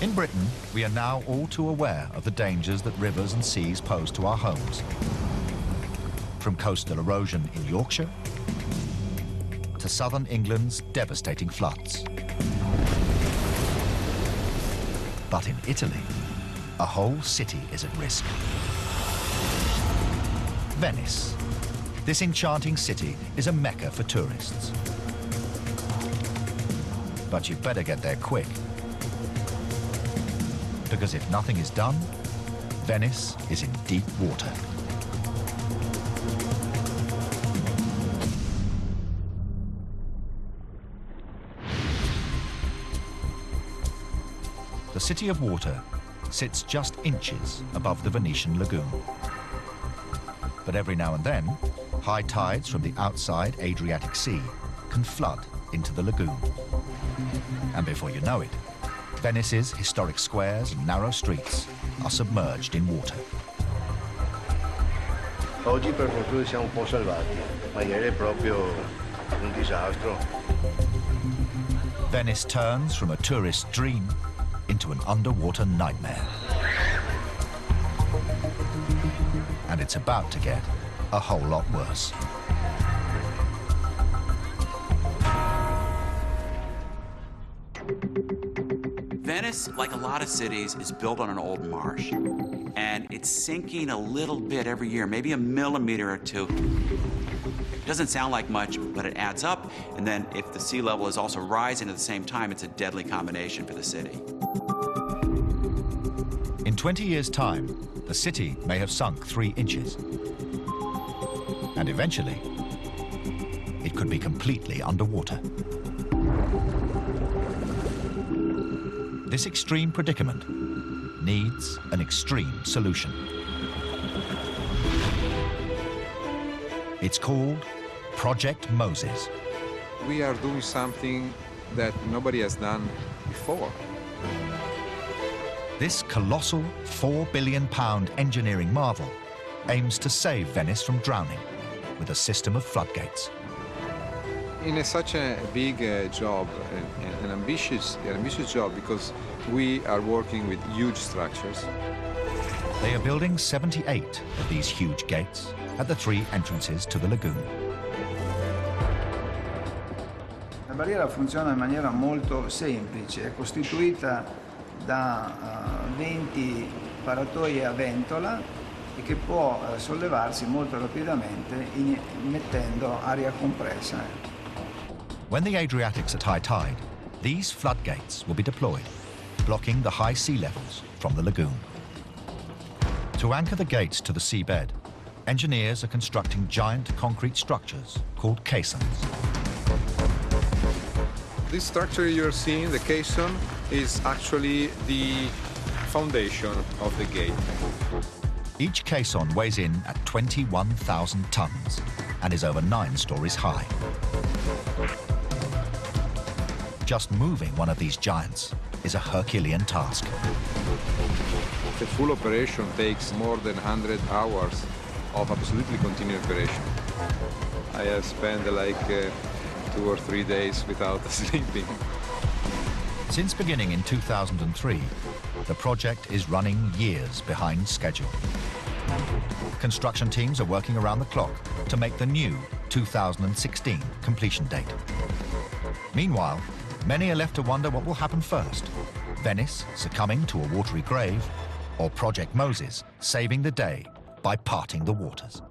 In Britain, we are now all too aware of the dangers that rivers and seas pose to our homes. From coastal erosion in Yorkshire to southern England's devastating floods. But in Italy, a whole city is at risk. Venice. This enchanting city is a mecca for tourists. But you'd better get there quick, because if nothing is done, Venice is in deep water. The City of Water sits just inches above the Venetian lagoon. But every now and then, high tides from the outside Adriatic Sea can flood into the lagoon. And before you know it, Venice's historic squares and narrow streets are submerged in water. Oggi per fortuna siamo un po' salvati, ma ieri è proprio un disastro. Venice turns from a tourist dream into an underwater nightmare. And it's about to get a whole lot worse. Venice, like a lot of cities, is built on an old marsh. And it's sinking a little bit every year, maybe a millimeter or two. It doesn't sound like much, but it adds up. And then if the sea level is also rising at the same time, it's a deadly combination for the city. In 20 years' time, the city may have sunk 3 inches. And eventually, it could be completely underwater. This extreme predicament needs an extreme solution. It's called Project Moses. We are doing something that nobody has done before. This colossal £4 billion engineering marvel aims to save Venice from drowning with a system of floodgates. In such a big job, an ambitious job, because we are working with huge structures. They are building 78 of these huge gates at the 3 entrances to the lagoon. La barriera funziona in maniera molto semplice, è costituita da 20 paratoie a ventola e che può sollevarsi molto rapidamente immettendo aria compressa. When the Adriatic's at high tide, these floodgates will be deployed, blocking the high sea levels from the lagoon. To anchor the gates to the seabed, engineers are constructing giant concrete structures called caissons. This structure you're seeing, the caisson, is actually the foundation of the gate. Each caisson weighs in at 21,000 tons and is over 9 stories high. Just moving one of these giants is a Herculean task. The full operation takes more than 100 hours of absolutely continuous operation. I have spent like 2 or 3 days without sleeping. Since beginning in 2003, the project is running years behind schedule. Construction teams are working around the clock to make the new 2016 completion date. Meanwhile, many are left to wonder what will happen first: Venice succumbing to a watery grave, or Project Moses saving the day by parting the waters.